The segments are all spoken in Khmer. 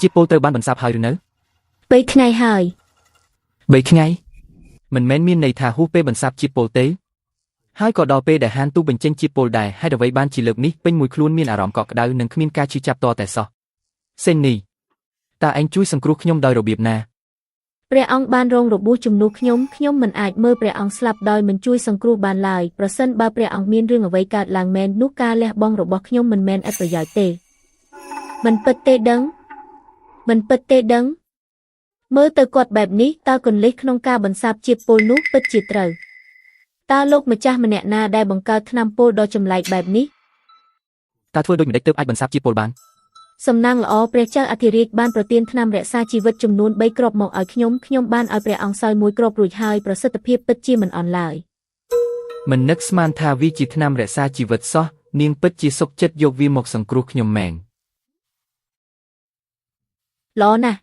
ជាពលត្រូវបានបន្សាបហើយឬនៅ3 ថ្ងៃហើយ3ថ្ងៃមិនមែនមានន័យថាហួសពេលបន្សាបជាពលទេហើយក៏ដល់ពេលដែលហានទូបញ្ចេញជាពលដែរហេតុអ្វីបានជាលើកនេះពេញមួយខ្លួនមានអារម្មណ៍កក់ក្ដៅនិងគ្មានការឈឺចាប់តតែសោះសេននីតើឯងជួយសង្គ្រោះខ្ញុំដោយរបៀបណាព្រះអង្គបានរងរបួសជំនួសខ្ញុំមិនអាចមើលព្រះអង្គស្លាប់ដោយមិនជួយសង្គ្រោះបានឡើយប្រសិនបើព្រះអង្គមានរឿងអ្វីកើតឡើងមែននោះការលះបង់របស់ខ្ញុំមិនមែនឥតប្រយោជន៍ទេមិនពិតទេដឹងមើលទៅគាត់បែបនេះតើគន្លិះក្នុងការបន្សាបជាតិពុលនោះពិតជាត្រូវតើលោកម្ចាស់ម្នាក់ណាដែលបង្កើតថ្នាំពុលដ៏ចម្លែកបែបនេះតើធ្វើដូចម្តេចទើបអាចបន្សាបជាតិពុលបានសំណាងល្អព្រះចៅអធិរាជបានប្រទានថ្នាំរក្សាជីវិតចំនួន3គ្រាប់មកឲ្យខ្ញុំបានឲ្យព្រះអង្គសោយ1គ្រាប់រួចហើយប្រសិទ្ធភាពពិតជាមិនអន់ឡើយមិននឹកស្មានថាវាជាថ្នាំរក្សាជីវិតសោះនាងពិតជាសុខចិត្តយកវាមកសង្គ្រោះខ្ញុំមែនល្អណាស់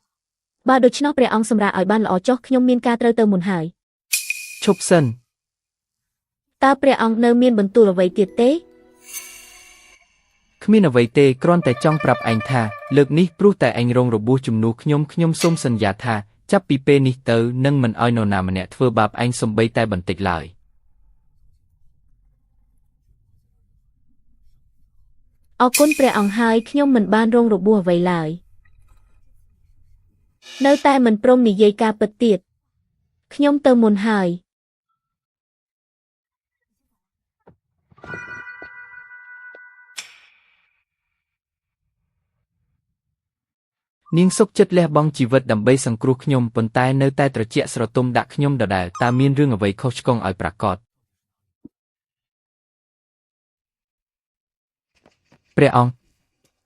បើដូច្នោះព្រះអង្គសម្រាប់ឲ្យបានល្អចុះខ្ញុំមានការត្រូវទៅមុនហើយឈប់សិនតើព្រះអង្គនៅមានបន្ទូលអ្វីទៀតទេគ្មានអ្វីទេគ្រាន់តែចង់ប្រាប់ឯងថាលើកនេះព្រោះតែឯងរងរបួសជំនួសខ្ញុំសូមសន្យាថាចាប់ពីពេលនេះទៅនឹងមិនឲ្យនរណាម្នាក់ធ្វើបាបឯងសូម្បីតែបន្តិចឡើយអរគុណព្រះអង្គហើយខ្ញុំមិនបានរងរបួសអ្វីឡើយនៅតែមិនព្រមនិយាយការពិតទៀតខ្ញុំទៅមុនហើយនាងសុខចិត្តលះបង់ជីវិតដើម្បីសង្គ្រោះខ្ញុំប៉ុន្តែនៅតែត្រជាក់ស្រទុំដាក់ខ្ញុំដដែលតើមានរឿងអ្វីខុសឆ្គងឲ្យប្រាកដព្រះអង្គ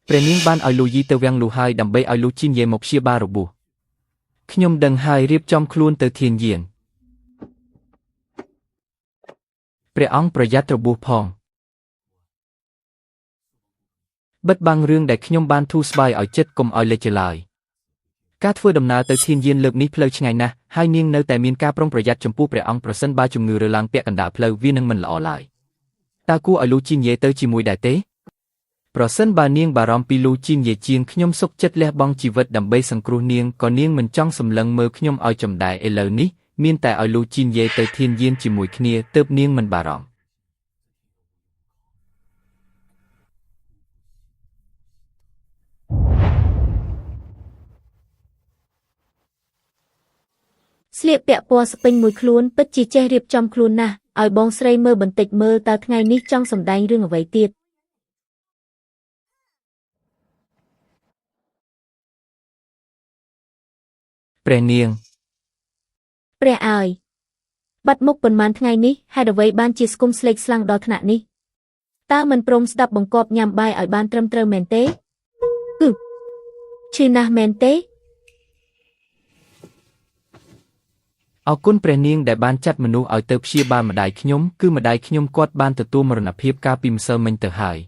ព្រះនាងបានឲ្យលូយីទៅវាំងលូហើយដើម្បីឲ្យលូជីនយេមកព្យាបាលរបួសខ្ញុំដឹងហើយរៀបចំខ្លួនទៅធានយានព្រះអង្គប្រយ័ត្នរបួសផងបិទបាំងរឿងដែលខ្ញុំបានធូរស្បើយឲ្យចិត្តកុំឲ្យលេចឡើយការធ្វើដំណើរទៅធានយានលើកនេះផ្លូវឆ្ងាយណាស់ហើយនាងនៅតែមានការប្រុងប្រយ័ត្នចំពោះព្រះអង្គប្រសិនបើជំងឺរើឡើងពាក់កណ្ដាលផ្លូវវានឹងមិនល្អឡើយតើគួរឲ្យលូជីនយេទៅជាមួយដែរទេប្រសិនបើនាងបារម្ភពីលូជីនយេជាងខ្ញុំសុខចិត្តលះបង់ជីវិតដើម្បីសង្គ្រោះនាងក៏នាងមិនចង់សម្លឹងមើលខ្ញុំឲ្យចំដែរឥឡូវនេះមានតែឲ្យលូជីនយេទៅធានយានជាមួយគ្នាទើបនាងមិនបារម្ភស្លៀកពាក់ពណ៌ស្ពេញមួយខ្លួនពិតជាចេះរៀបចំខ្លួនណាស់ឲ្យបងស្រីមើលបន្តិចមើលតើថ្ងៃនេះចង់សម្ដែងរឿងអ្វីទៀតព្រះនាងព្រះអើយបាត់មុខប៉ុន្មានថ្ងៃនេះហេតុអ្វីបានជាស្គមស្លេកស្លាំងដល់ថ្នាក់នេះតើមិនព្រមស្ដាប់បង្គាប់ញ៉ាំបាយឲ្យបានត្រឹមត្រូវមែនទេឈឺណាស់មែនទេអរគុណព្រះនាងដែលបានចាត់មនុស្សឲ្យទៅព្យាបាលម្ដាយខ្ញុំគឺម្ដាយខ្ញុំគាត់បានទទួលមរណភាពកាលពីម្សិលមិញទៅហើយ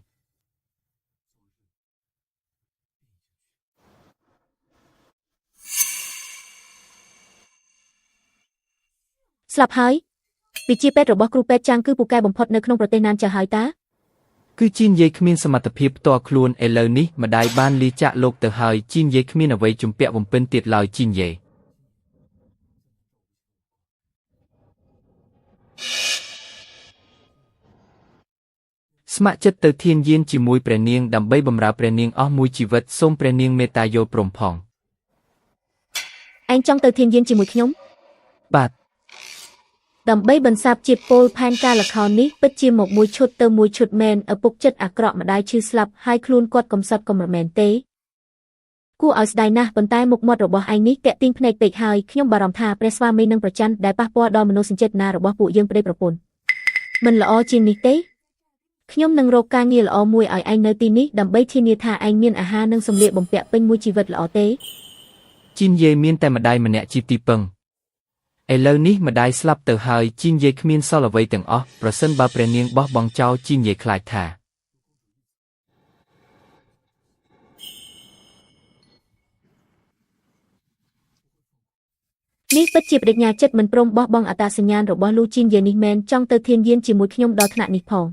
ស្លាប់ហើយវិជាពេទ្យរបស់គ្រូពេទ្យចាំងគឺពូកែបំផុតនៅក្នុងប្រទេសណានចាស់ហើយតាគឺជីនយាយគ្មានសមត្ថភាពផ្ទាល់ខ្លួនឥឡូវនេះម្ដាយបានលាចាកលោកទៅហើយជីនយាយគ្មានអ្វីជំពាក់បំពេញទៀតឡើយជីនយាយស្ម័គ្រចិត្តទៅធានយានជាមួយព្រះនាងដើម្បីបម្រើព្រះនាងអស់មួយជីវិតសូមព្រះនាងមេត្តាយល់ព្រមផងឯងចង់ទៅធានយានជាមួយខ្ញុំបាទដើម្បីបន្សាបជាតិពុលផែនការល្ខោននេះពិតជាមកមួយឈុតទៅមួយឈុតមែនឪពុកចិត្តអាក្រក់ម្ដាយឈឺស្លាប់ហើយខ្លួនគាត់កំសត់កំរមែនទេគួរឲ្យស្ដាយណាស់ប៉ុន្តែមុខមាត់របស់ឯងនេះតាក់ទាញភ្នែកពេកហើយខ្ញុំបារម្ភថាព្រះស្វាមីនឹងប្រច័ណ្ឌដែលប៉ះពាល់ដល់មនោសញ្ចេតនារបស់ពួកយើងប្តីប្រពន្ធមិនល្អជាងនេះទេខ្ញុំនឹងរកការងារល្អមួយឲ្យឯងនៅទីនេះដើម្បីធានាថាឯងមានអាហារនិងសម្លៀកបំពាក់ពេញមួយជីវិតល្អទេជីនយាយមានតែម្ដាយម្នាក់ជាទីពឹងឥឡូវនេះម្ដាយស្លាប់ទៅហើយជីនយាយគ្មានសល់អ្វីទាំងអស់ប្រសិនបើព្រះនាងបោះបង់ចោលជីនយាយខ្លាចថានេះពិតជាបដិញ្ញាចិត្តមិនព្រមបោះបង់អត្តសញ្ញាណរបស់លូជីនយាយនេះមែនចង់ទៅធានយានជាមួយខ្ញុំដល់ថ្នាក់នេះផង